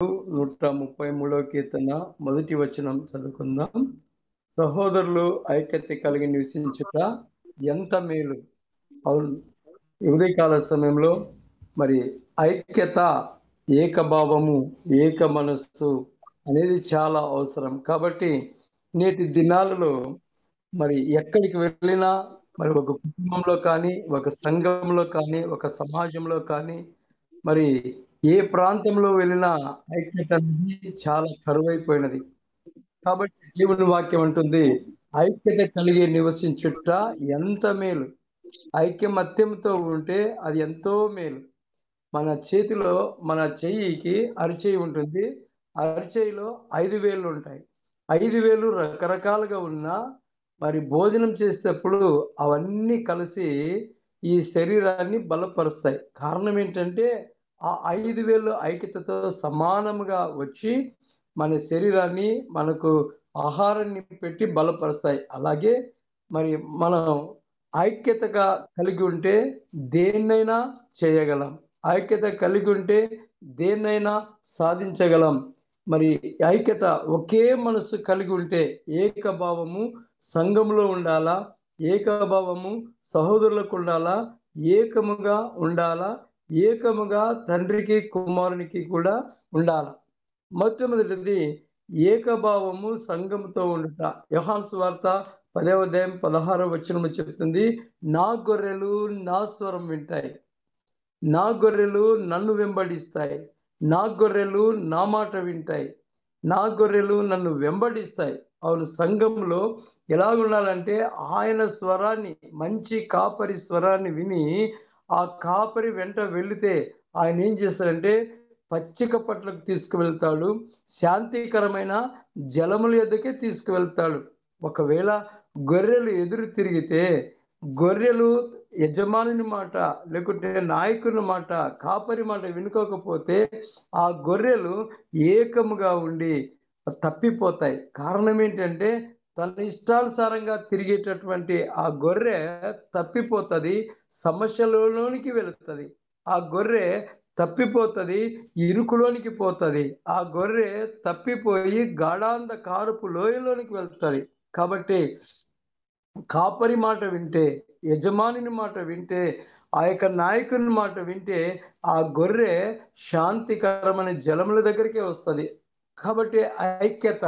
133వ కీర్తన మొదటి వచనం చదువుకుందాం. సహోదరులు ఐక్యత కలిగి నివసించుట ఎంత మేలు. అవును, ఈ ఉదయకాల సమయంలో మరి ఐక్యత, ఏకభావము, ఏక మనస్సు అనేది చాలా అవసరం. కాబట్టి నేటి దినాలలో మరి ఎక్కడికి వెళ్ళినా, మరి ఒక కుటుంబంలో కానీ, ఒక సంఘంలో కానీ, ఒక సమాజంలో కానీ, మరి ఏ ప్రాంతంలో వెళ్ళినా ఐక్యత అనేది చాలా కరువైపోయినది. కాబట్టి దేవుని వాక్యం అంటుంది, ఐక్యత కలిగి నివసించుట ఎంత మేలు. ఐకమత్యంతో ఉంటే అది ఎంతో మేలు. మన చేతిలో మన చెయ్యికి అరిచెయ్యి ఉంటుంది. అరిచెయ్యిలో 5 వేళ్ళు ఉంటాయి. 5 వేళ్ళు రకరకాలుగా ఉన్నా మరి భోజనం చేసేటప్పుడు అవన్నీ కలిసి ఈ శరీరాన్ని బలపరుస్తాయి. కారణం ఏంటంటే ఆ 5 వేళ్ళు ఐక్యతతో సమానముగా వచ్చి మన శరీరాన్ని మనకు ఆహారాన్ని పెట్టి బలపరుస్తాయి. అలాగే మరి మనం ఐక్యతగా కలిగి ఉంటే దేన్నైనా చేయగలం. ఐక్యత కలిగి ఉంటే దేన్నైనా సాధించగలం. మరి ఐక్యత ఒకే మనసు కలిగి ఉంటే ఏకభావము సంఘంలో ఉండాలా, ఏకభావము సహోదరులకు ఉండాలా, ఏకముగా ఉండాలా, ఏకముగా తండ్రికి కుమారునికి కూడా ఉండాలి. మొట్టమొదటిది ఏకభావము సంఘముతో ఉండుట. యోహాను సువార్త 10వ అధ్యాయం 16వ వచనము చెప్తుంది, నా గొర్రెలు నా స్వరం వింటాయి, నా గొర్రెలు నన్ను వెంబడిస్తాయి, నా గొర్రెలు నా మాట వింటాయి, నా గొర్రెలు నన్ను వెంబడిస్తాయి. అవును, సంఘంలో ఎలా ఉండాలంటే ఆయన స్వరాన్ని, మంచి కాపరి స్వరాన్ని విని ఆ కాపరి వెంట వెళితే ఆయన ఏం చేస్తాడంటే పచ్చిక పట్లకు తీసుకువెళ్తాడు, శాంతికరమైన జలముల యొద్దకే తీసుకువెళ్తాడు. ఒకవేళ గొర్రెలు ఎదురు తిరిగితే, గొర్రెలు యజమానుని మాట లేకుంటే నాయకుని మాట, కాపరి మాట వినుకోకపోతే ఆ గొర్రెలు ఏకముగా ఉండి తప్పిపోతాయి. కారణం ఏంటంటే తన ఇష్టానుసారంగా తిరిగేటటువంటి ఆ గొర్రె తప్పిపోతుంది, సమస్యలలోనికి వెళుతుంది. ఆ గొర్రె తప్పిపోతుంది, ఇరుకులోనికి పోతుంది. ఆ గొర్రె తప్పిపోయి గాఢాంధకారపు లోయలోనికి వెళ్తుంది. కాబట్టి కాపరి మాట వింటే, యజమానిని మాట వింటే, ఆ యొక్క నాయకుని మాట వింటే ఆ గొర్రె శాంతికరమైన జలముల దగ్గరికే వస్తుంది. కాబట్టి ఐక్యత,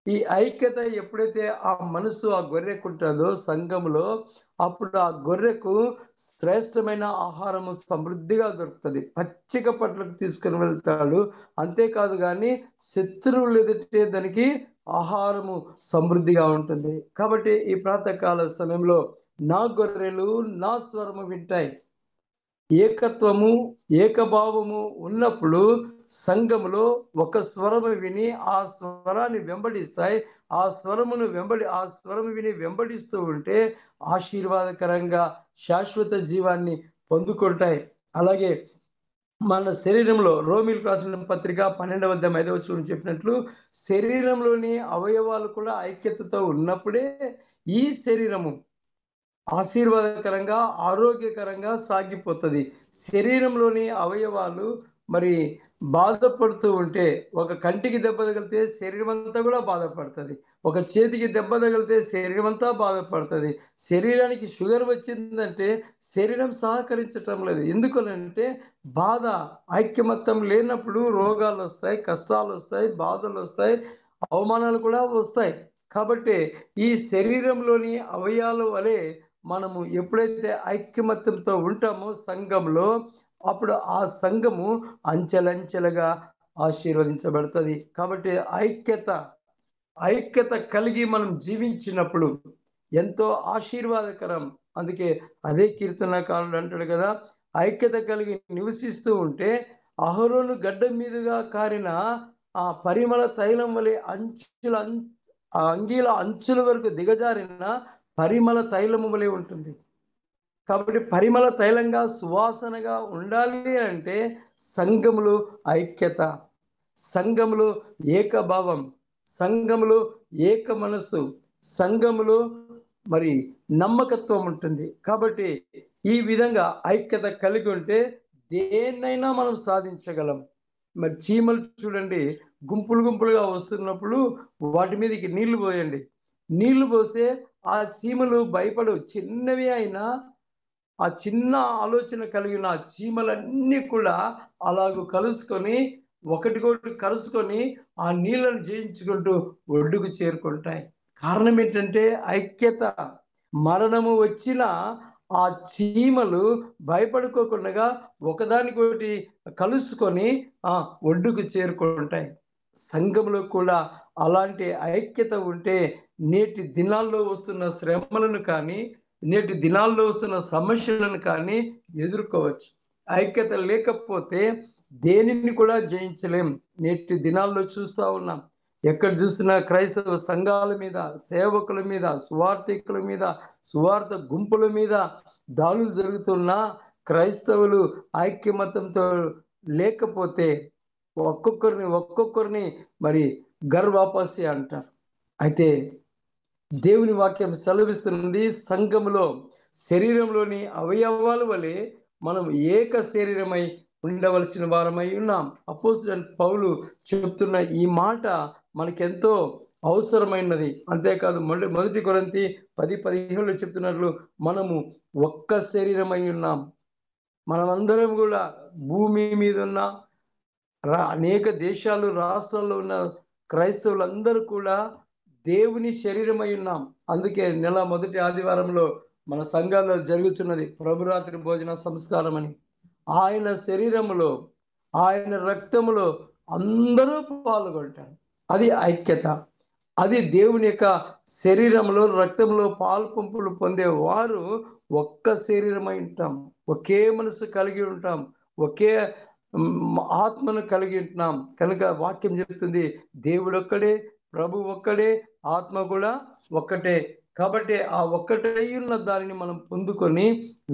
ఈ ఐక్యత ఎప్పుడైతే ఆ మనసు ఆ గొర్రెకు ఉంటుందో సంఘములో, అప్పుడు ఆ గొర్రెకు శ్రేష్టమైన ఆహారము సమృద్ధిగా దొరుకుతుంది. పచ్చిక పట్లకు తీసుకుని వెళ్తాడు. అంతేకాదు కానీ శత్రువులు ఎదుటే దానికి ఆహారము సమృద్ధిగా ఉంటుంది. కాబట్టి ఈ ప్రాతకాల సమయంలో నా గొర్రెలు నా స్వరము వింటాయి. ఏకత్వము, ఏకభావము ఉన్నప్పుడు సంఘములో ఒక స్వరము విని ఆ స్వరాన్ని వెంబడిస్తాయి. ఆ స్వరము విని వెంబడిస్తూ ఉంటే ఆశీర్వాదకరంగా శాశ్వత జీవాన్ని పొందుకుంటాయి. అలాగే మన శరీరంలో రోమీయులకు రాసిన పత్రిక 12వ అధ్యాయం 5వ వచనం చెప్పినట్లు శరీరంలోని అవయవాలు కూడా ఐక్యతతో ఉన్నప్పుడే ఈ శరీరము ఆశీర్వాదకరంగా, ఆరోగ్యకరంగా సాగిపోతుంది. శరీరంలోని అవయవాలు మరి బాధపడుతూ ఉంటే, ఒక కంటికి దెబ్బ తగిలితే శరీరం అంతా కూడా బాధపడుతుంది. ఒక చేతికి దెబ్బ తగిలితే శరీరం అంతా బాధపడుతుంది. శరీరానికి షుగర్ వచ్చిందంటే శరీరం సహకరించటం లేదు. ఎందుకనంటే బాధ, ఐక్యమత్యం లేనప్పుడు రోగాలు వస్తాయి, కష్టాలు వస్తాయి, బాధలు వస్తాయి, అవమానాలు కూడా వస్తాయి. కాబట్టి ఈ శరీరంలోని అవయవాల వలె మనము ఎప్పుడైతే ఐక్యమత్యంతో ఉంటామో సంఘంలో, అప్పుడు ఆ సంఘము అంచెలంచెలుగా ఆశీర్వదించబడుతుంది. కాబట్టి ఐక్యత కలిగి మనం జీవించినప్పుడు ఎంతో ఆశీర్వాదకరం. అందుకే అదే కీర్తనకారుడు అంటాడు కదా, ఐక్యత కలిగి నివసిస్తూ ఉంటే అహరోను గడ్డ మీదుగా కారిన ఆ పరిమళ తైలం వలె ఆ అంగీల అంచుల వరకు దిగజారిన పరిమళ తైలము వలె ఉంటుంది. కాబట్టి పరిమళ తైలంగా సువాసనగా ఉండాలి అంటే సంఘములో ఐక్యత, సంఘములో ఏకభావం, సంఘములో ఏక మనస్సు, సంఘములో మరి నమ్మకత్వం ఉంటుంది. కాబట్టి ఈ విధంగా ఐక్యత కలిగి ఉంటే దేన్నైనా మనం సాధించగలం. మరి చీమలు చూడండి గుంపులు గుంపులుగా వస్తున్నప్పుడు వాటి మీదకి నీళ్లు పోయండి. నీళ్లు పోస్తే ఆ చీమలు భయపడవు. చిన్నవి అయినా ఆ చిన్న ఆలోచన కలిగిన ఆ చీమలన్నీ కూడా అలాగూ కలుసుకొని ఒకటికొకటి కలుసుకొని ఆ నీళ్ళను జయించుకుంటూ ఒడ్డుకు చేరుకుంటాయి. కారణం ఏంటంటే ఐక్యత. మరణము వచ్చిన ఆ చీమలు భయపడుకోకుండా ఒకదానికొకటి కలుసుకొని ఒడ్డుకు చేరుకుంటాయి. సంఘంలో కూడా అలాంటి ఐక్యత ఉంటే నేటి దినాల్లో వస్తున్న శ్రమలను కానీ, నేటి దినాల్లో వస్తున్న సమస్యలను కానీ ఎదుర్కోవచ్చు. ఐక్యత లేకపోతే దేనిని కూడా జయించలేం. నేటి దినాల్లో చూస్తా ఉన్నాం. ఎక్కడ చూసినా క్రైస్తవ సంఘాల మీద, సేవకుల మీద, సువార్థికుల మీద, సువార్త గుంపుల మీద దాడులు జరుగుతున్నా క్రైస్తవులు ఐక్యమత్యంతో లేకపోతే ఒక్కొక్కరిని మరి గర్వాపసి అంటారు. అయితే దేవుని వాక్యం సెలవిస్తున్నది, సంఘములో శరీరంలోని అవయవాల వలె మనం ఏక శరీరమై ఉండవలసిన వారమై ఉన్నాం. అపోస్తలుడైన పౌలు చెప్తున్న ఈ మాట మనకెంతో అవసరమైనది. అంతేకాదు మొదటి కొరింథీ 10:17 చెప్తున్నట్లు మనము ఒక్క శరీరమై ఉన్నాం. మనమందరం కూడా భూమి మీద ఉన్న అనేక దేశాలు రాష్ట్రాల్లో ఉన్న క్రైస్తవులందరూ కూడా దేవుని శరీరమై ఉన్నాం. అందుకే నెల మొదటి ఆదివారంలో మన సంఘాల్లో జరుగుతున్నది ప్రభురాత్రి భోజన సంస్కారం అని. ఆయన శరీరములో, ఆయన రక్తములో అందరూ పాల్గొంటారు. అది ఐక్యత. అది దేవుని యొక్క శరీరంలో, రక్తంలో పాలు పంపులు పొందే వారు ఒక్క శరీరమై ఉంటాం. ఒకే మనసు కలిగి ఉంటాం. ఒకే ఆత్మను కలిగి ఉంటున్నాం. కనుక వాక్యం చెప్తుంది, దేవుడు ఒక్కడే, ప్రభు ఒక్కడే, ఆత్మ కూడా ఒక్కటే. కాబట్టి ఆ ఒక్కటై ఉన్న దానిని మనం పొందుకొని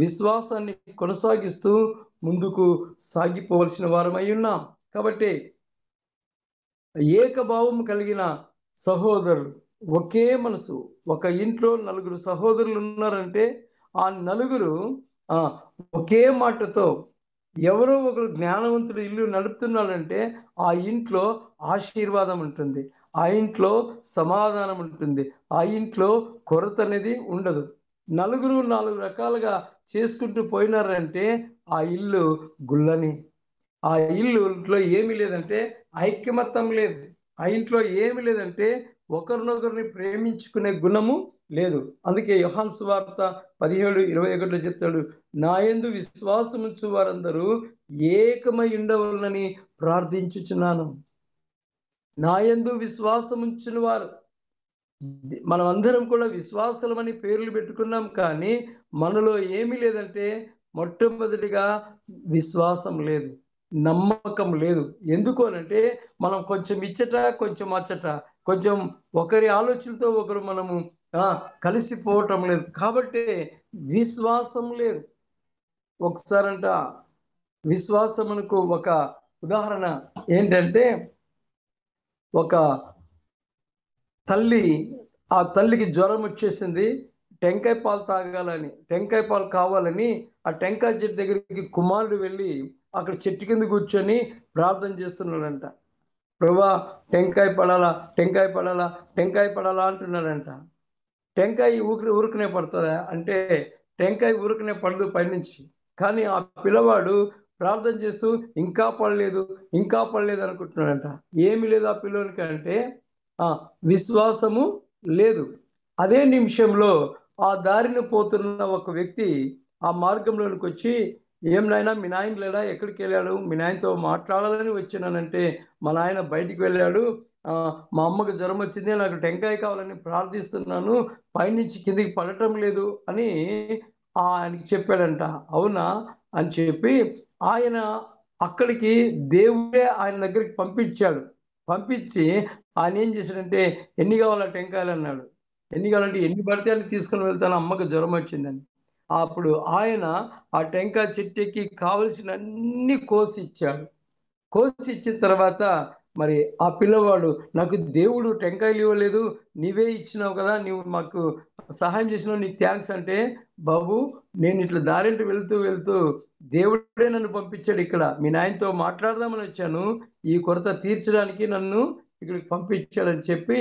విశ్వాసాన్ని కొనసాగిస్తూ ముందుకు సాగిపోవలసిన వారమై ఉన్నాం. కాబట్టి ఏకభావం కలిగిన సహోదరులు, ఒకే మనసు. ఒక ఇంట్లో నలుగురు సహోదరులు ఉన్నారంటే ఆ నలుగురు ఒకే మాటతో, ఎవరో ఒకరు జ్ఞానవంతుడు ఇల్లు నడుపుతున్నాడంటే ఆ ఇంట్లో ఆశీర్వాదం ఉంటుంది, ఆ ఇంట్లో సమాధానం ఉంటుంది, ఆ ఇంట్లో కొరత అనేది ఉండదు. నలుగురు 4 రకాలుగా చేసుకుంటూ పోయినారంటే ఆ ఇల్లు గుల్లని. ఆ ఇంట్లో ఏమి లేదంటే ఐక్యమత్యం లేదు. ఆ ఇంట్లో ఏమి లేదంటే ఒకరినొకరిని ప్రేమించుకునే గుణము లేదు. అందుకే యోహాను సువార్త 17:21 చెప్తాడు, నా యందు విశ్వాసముంచు వారందరూ ఏకమై ఉండవలనని ప్రార్థించుచున్నాను. నా యందు విశ్వాసముంచిన వారు, మనం అందరం కూడా విశ్వాసులమని పేర్లు పెట్టుకున్నాం, కానీ మనలో ఏమీ లేదంటే మొట్టమొదటిగా విశ్వాసం లేదు, నమ్మకం లేదు. ఎందుకు అనంటే మనం కొంచెం ఇచ్చట, కొంచెం అచ్చట, కొంచెం ఒకరి ఆలోచనతో ఒకరు మనము కలిసిపోవటం లేదు. కాబట్టి విశ్వాసం లేదు. ఒకసారంట విశ్వాసమునకు ఒక ఉదాహరణ ఏంటంటే, ఒక తల్లి, ఆ తల్లికి జ్వరం వచ్చేసింది. టెంకాయ పాలు తాగాలని, టెంకాయ పాలు కావాలని ఆ టెంకాయ చెట్టు దగ్గరికి కుమారుడు వెళ్ళి అక్కడ చెట్టు కింద కూర్చొని ప్రార్థన చేస్తున్నాడంట. ప్రభువా టెంకాయ పడాలా, టెంకాయ పడాలా, టెంకాయ పడాలా అంటున్నాడంట. టెంకాయ ఊరుకునే పడుతుందా అంటే టెంకాయ ఊరుకునే పడదు పైనుంచి. కానీ ఆ పిల్లవాడు ప్రార్థన చేస్తూ ఇంకా పడలేదు, ఇంకా పడలేదు అనుకుంటున్నాడంట. ఏమి లేదు ఆ పిల్లోనికి అంటే విశ్వాసము లేదు. అదే నిమిషంలో ఆ దారిన పోతున్న ఒక వ్యక్తి ఆ మార్గంలోనికి వచ్చి, ఏం నాయనా మీ నాయన లేడా, ఎక్కడికి వెళ్ళాడు, మీ నాయనతో మాట్లాడాలని వచ్చినానంటే మా నాయన బయటికి వెళ్ళాడు, మా అమ్మకు జ్వరం వచ్చింది, నాకు టెంకాయ కావాలని ప్రార్థిస్తున్నాను, పైనుంచి కిందికి పడటం లేదు అని ఆయనకి చెప్పాడంట. అవునా అని చెప్పి ఆయన అక్కడికి దేవుడే ఆయన దగ్గరికి పంపించాడు. పంపించి ఆయన ఏం చేశాడంటే, ఎన్ని కావాలా టెంకాయలు అన్నాడు. ఎన్ని కావాలంటే ఎన్ని పడితే అని తీసుకుని వెళ్తాను, అమ్మకు జ్వరం వచ్చిందని. అప్పుడు ఆయన ఆ టెంకాయ చెట్టెక్కి కావలసిన అన్ని కోసి ఇచ్చాడు. కోసి ఇచ్చిన తర్వాత మరి ఆ పిల్లవాడు, నాకు దేవుడు టెంకాయలు ఇవ్వలేదు, నీవే ఇచ్చినావు కదా, నువ్వు మాకు సహాయం చేసినావు, నీకు థ్యాంక్స్ అంటే, బాబు నేను ఇట్లా దారింటి వెళ్తూ వెళ్తూ దేవుడే నన్ను పంపించాడు, ఇక్కడ మీ నాయనతో మాట్లాడదామని వచ్చాను, ఈ కొరత తీర్చడానికి నన్ను ఇక్కడికి పంపించాడని చెప్పి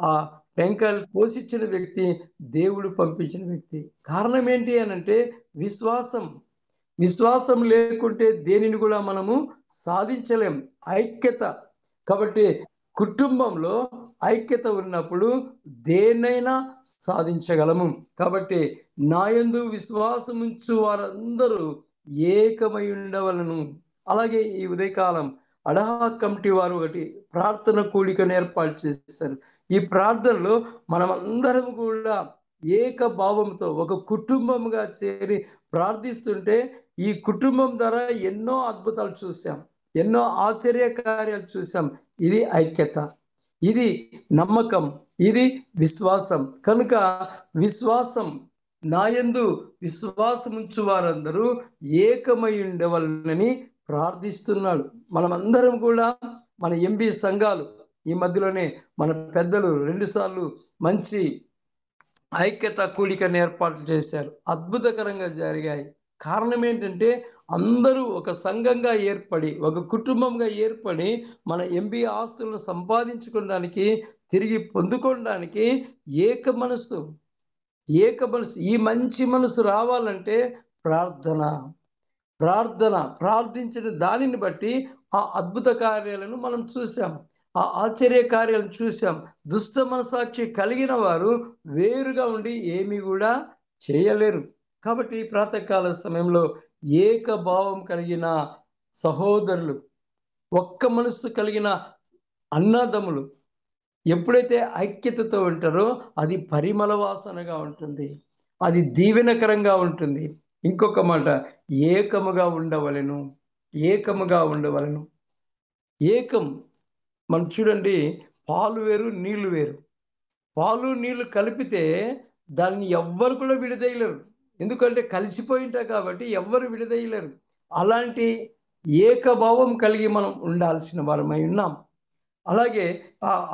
ఆ టెంకాయలు పోషించిన వ్యక్తి దేవుడు పంపించిన వ్యక్తి. కారణం ఏంటి అనంటే విశ్వాసం. విశ్వాసం లేకుంటే దేనిని కూడా మనము సాధించలేం. ఐక్యత. కాబట్టి కుటుంబంలో ఐక్యత ఉన్నప్పుడు దేన్నైనా సాధించగలము. కాబట్టి నాయందు విశ్వాసం ఉంచు వారందరూ ఏకమై ఉండవలను. అలాగే ఈ ఉదయకాలం అడహా కమిటీ వారు ఒకటి ప్రార్థన కూడికను ఏర్పాటు చేశారు. ఈ ప్రార్థనలో మనమందరం కూడా ఏక భావంతో ఒక కుటుంబంగా చేరి ప్రార్థిస్తుంటే ఈ కుటుంబం ద్వారా ఎన్నో అద్భుతాలు చూసాం, ఎన్నో ఆశ్చర్య కార్యాలు చూసాం. ఇది ఐక్యత, ఇది నమ్మకం, ఇది విశ్వాసం. కనుక విశ్వాసం, నాయందు విశ్వాసం ఉంచు వారందరూ ఏకమై ఉండవలనని ప్రార్థిస్తున్నాడు. మనమందరం కూడా మన ఎంబీ సంఘాలు ఈ మధ్యలోనే మన పెద్దలు 2 సార్లు మంచి ఐక్యత కూడికను ఏర్పాటు చేశారు. అద్భుతకరంగా జరిగాయి. కారణం ఏంటంటే అందరూ ఒక సంఘంగా ఏర్పడి, ఒక కుటుంబంగా ఏర్పడి మన ఎంబీ ఆస్తులను సంపాదించుకోవడానికి, తిరిగి పొందుకోవడానికి ఏక మనసు, ఏక మనసు. ఈ మంచి మనసు రావాలంటే ప్రార్థన, ప్రార్థన, ప్రార్థించిన దానిని బట్టి ఆ అద్భుత కార్యాలను మనం చూసాం, ఆ ఆశ్చర్య కార్యాలను చూసాం. దుష్ట మనసాక్షి కలిగిన వారు వేరుగా ఉండి ఏమీ కూడా చేయలేరు. కాబట్టి ఈ ప్రాతకాల సమయంలో ఏకభావం కలిగిన సహోదరులు, ఒక్క మనస్సు కలిగిన అన్నదమ్ములు ఎప్పుడైతే ఐక్యతతో ఉంటారో అది పరిమళ వాసనగా ఉంటుంది, అది దీవెనకరంగా ఉంటుంది. ఇంకొక మాట, ఏకముగా ఉండవలెను, ఏకముగా ఉండవలెను. ఏకం, మనం చూడండి, పాలు వేరు, నీళ్లు వేరు. పాలు నీళ్లు కలిపితే దాన్ని ఎవ్వరు కూడా విడదీయలేరు, ఎందుకంటే కలిసిపోయి ఉంటాయి కాబట్టి ఎవ్వరు విడదీయలేరు. అలాంటి ఏకభావం కలిగి మనం ఉండాల్సిన వారమై ఉన్నాం. అలాగే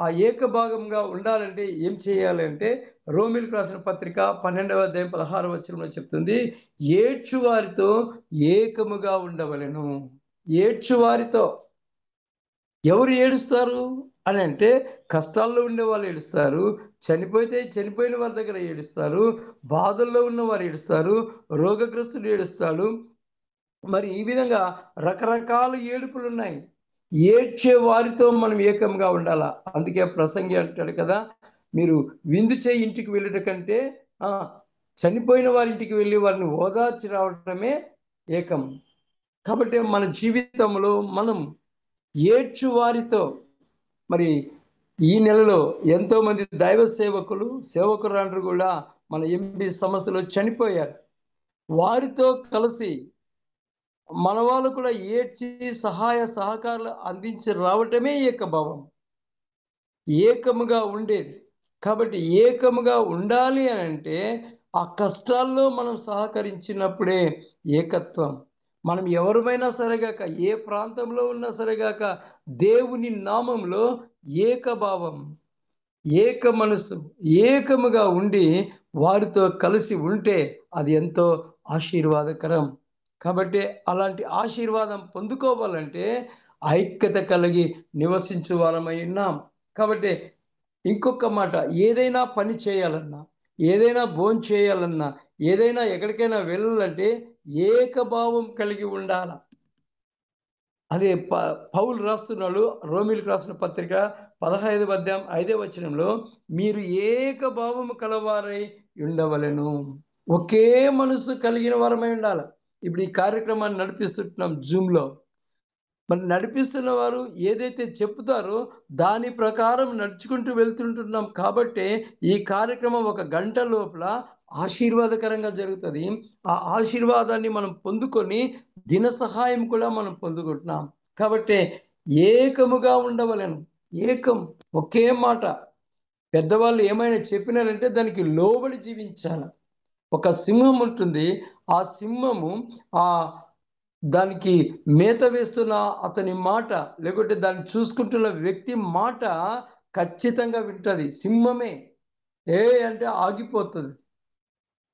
ఆ ఏకభాగంగా ఉండాలంటే ఏం చేయాలంటే రోమిలకు రాసిన పత్రిక 12వ అధ్యాయం 16వ వచనంలో చెప్తుంది, ఏడ్చువారితో ఏకముగా ఉండవలెను. ఏడ్చువారితో. ఎవరు ఏడుస్తారు అని అంటే కష్టాల్లో ఉండే వాళ్ళు ఏడుస్తారు, చనిపోతే చనిపోయిన వారి దగ్గర ఏడుస్తారు, బాధల్లో ఉన్న వారు ఏడుస్తారు, రోగగ్రస్తుడు ఏడుస్తాడు. మరి ఈ విధంగా రకరకాల ఏడుపులు ఉన్నాయి. ఏడ్చే వారితో మనం ఏకంగా ఉండాలా. అందుకే ప్రసంగి అంటాడు కదా, మీరు విందు చేయి ఇంటికి వెళ్ళట కంటే చనిపోయిన వారి ఇంటికి వెళ్ళి వారిని ఓదార్చి రావడమే ఏకం. కాబట్టి మన జీవితంలో మనం ఏడ్చు వారితో, మరి ఈ నెలలో ఎంతోమంది దైవ సేవకులు, సేవకురాండ్రు కూడా మన ఎంబీ సమస్యలో చనిపోయారు. వారితో కలిసి మన వాళ్ళు కూడా ఏడ్చి సహాయ సహకారాలు అందించి రావటమే ఏకభావం, ఏకముగా ఉండేది. కాబట్టి ఏకముగా ఉండాలి అని అంటే ఆ కష్టాల్లో మనం సహకరించినప్పుడే ఏకత్వం. మనం ఎవరమైనా సరేగాక, ఏ ప్రాంతంలో ఉన్నా సరేగాక, దేవుని నామంలో ఏకభావం, ఏక మనసు, ఏకముగా ఉండి వారితో కలిసి ఉంటే అది ఎంతో ఆశీర్వాదకరం. కాబట్టి అలాంటి ఆశీర్వాదం పొందుకోవాలంటే ఐక్యత కలిగి నివసించు వారమై ఉన్నాం. కాబట్టి ఇంకొక మాట, ఏదైనా పని చేయాలన్నా, ఏదైనా భోంచేయాలన్నా, ఏదైనా ఎక్కడికైనా వెళ్ళాలంటే ఏకభావం కలిగి ఉండాల. అదే పౌలు రాస్తున్నాడు రోమిలకు రాసిన పత్రిక 15వ అధ్యాయం 5వ వచనంలో, మీరు ఏకభావము కలవారై ఉండవలెను. ఒకే మనసు కలిగిన వారమై ఉండాలి. ఇప్పుడు ఈ కార్యక్రమాన్ని నడిపిస్తుంటున్నాం జూమ్లో. మరి నడిపిస్తున్న వారు ఏదైతే చెప్తారో దాని ప్రకారం నడుచుకుంటూ వెళ్తుంటున్నాం కాబట్టి ఈ కార్యక్రమం 1 గంట లోపల ఆశీర్వాదకరంగా జరుగుతుంది. ఆ ఆశీర్వాదాన్ని మనం పొందుకొని దిన సహాయం కూడా మనం పొందుకుంటున్నాం. కాబట్టి ఏకముగా ఉండవలెను. ఏకం, ఒకే మాట. పెద్దవాళ్ళు ఏమైనా చెప్పినారంటే దానికి లోబడి జీవించాలి. ఒక సింహం ఉంటుంది, ఆ సింహము ఆ దానికి మేత వేస్తున్న అతని మాట, లేకుంటే దాన్ని చూసుకుంటున్న వ్యక్తి మాట ఖచ్చితంగా వింటది. సింహమే అంటే ఆగిపోతుంది.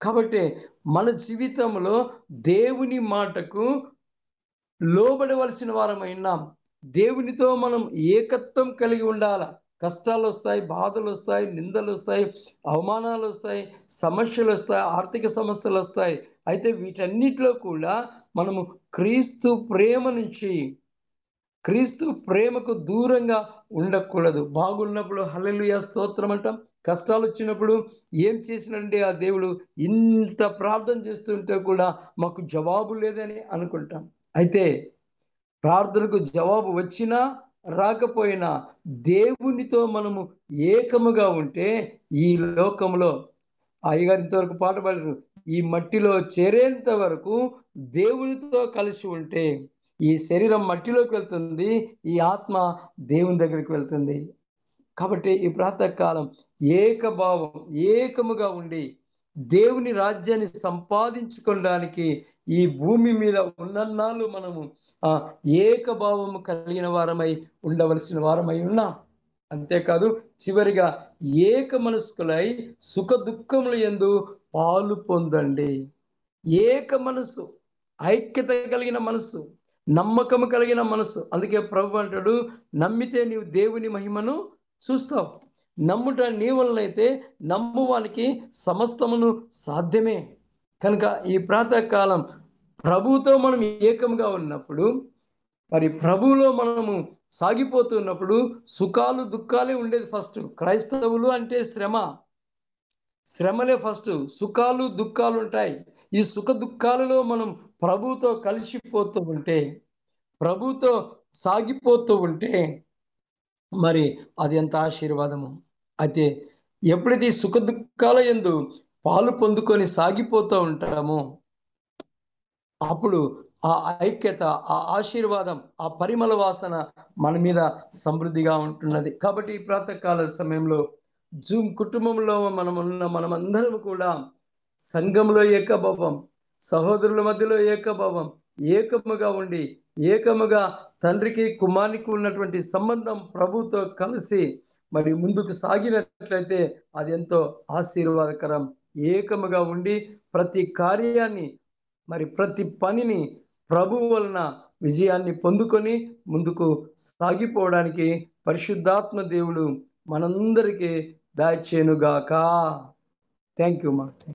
కాబట్టి మన జీవితంలో దేవుని మాటకు లోబడవలసిన వారమై ఉన్నాం. దేవునితో మనం ఏకత్వం కలిగి ఉండాల. కష్టాలొస్తాయి, బాధలొస్తాయి, నిందలొస్తాయి, అవమానాలొస్తాయి, సమస్యలొస్తాయి, ఆర్థిక సమస్యలొస్తాయి. అయితే వీటన్నిటిలో కూడా మనము క్రీస్తు ప్రేమ నుంచి, క్రీస్తు ప్రేమకు దూరంగా ఉండకూడదు. బాగున్నప్పుడు హల్లెలూయా స్తోత్రం అంటాం. కష్టాలొచ్చినప్పుడు ఏం చేసినండి ఆ దేవుడు, ఇంత ప్రార్థన చేస్తుంటే కూడా మాకు జవాబు లేదని అనుకుంటాం. అయితే ప్రార్థనకు జవాబు వచ్చినా, రాకపోయినా దేవునితో మనము ఏకముగా ఉంటే ఈ లోకంలో అయ్యగారు ఇంతవరకు పాట పాడారు. ఈ మట్టిలో చేరేంత వరకు దేవునితో కలిసి ఉంటే ఈ శరీరం మట్టిలోకి వెళ్తుంది. ఈ ఆత్మ దేవుని దగ్గరికి వెళ్తుంది. కాబట్టి ఈ ప్రాతకాలం ఏకభావం, ఏకముగా ఉండి దేవుని రాజ్యాన్ని సంపాదించుకోవడానికి ఈ భూమి మీద ఉన్నన్నాళ్ళు మనము ఏకభావము కలిగిన వారమై ఉండవలసిన వారమై ఉన్నాం. అంతేకాదు చివరిగా ఏక మనస్కులై సుఖ దుఃఖముల యందు పాలు పొందండి. ఏక మనస్సు, ఐక్యత కలిగిన మనస్సు, నమ్మకము కలిగిన మనస్సు. అందుకే ప్రభు అంటాడు, నమ్మితే నీవు దేవుని మహిమను చూస్తావు. నమ్ముట నీ వలనైతే నమ్మువానికి సమస్తమును సాధ్యమే. కనుక ఈ ప్రాతకాలం ప్రభువుతో మనం ఏకముగా ఉన్నప్పుడు, మరి ప్రభువులో మనము సాగిపోతున్నప్పుడు సుఖాలు దుఃఖాలే ఉండేది ఫస్ట్. క్రైస్తవులు అంటే శ్రమలే ఫస్ట్. సుఖాలు దుఃఖాలు ఉంటాయి. ఈ సుఖ దుఃఖాలలో మనం ప్రభువుతో కలిసిపోతూ ఉంటే, ప్రభువుతో సాగిపోతూ ఉంటే మరి అది ఎంత ఆశీర్వాదము. అయితే ఎప్పుడైతే ఈ సుఖ దుఃఖాల యందు పాలు పొందుకొని సాగిపోతూ ఉంటామో అప్పుడు ఆ ఐక్యత, ఆ ఆశీర్వాదం, ఆ పరిమళ వాసన మన మీద సమృద్ధిగా ఉంటున్నది. కాబట్టి ఈ ప్రాతకాల సమయంలో జూమ్ కుటుంబంలో మనమందరం కూడా సంఘంలో ఏకభావం, సహోదరుల మధ్యలో ఏకభావం, ఏకముగా ఉండి, ఏకముగా తండ్రికి కుమారునికి ఉన్నటువంటి సంబంధం ప్రభుతో కలిసి మరి ముందుకు సాగినట్లయితే అది ఎంతో ఆశీర్వాదకరం. ఏకముగా ఉండి ప్రతి కార్యాన్ని, మరి ప్రతి పనిని ప్రభు వలన విజయాన్ని పొందుకొని ముందుకు సాగిపోవడానికి పరిశుద్ధాత్మ దేవుడు మనందరికీ దయచేయునుగాక. థ్యాంక్ యూ మా.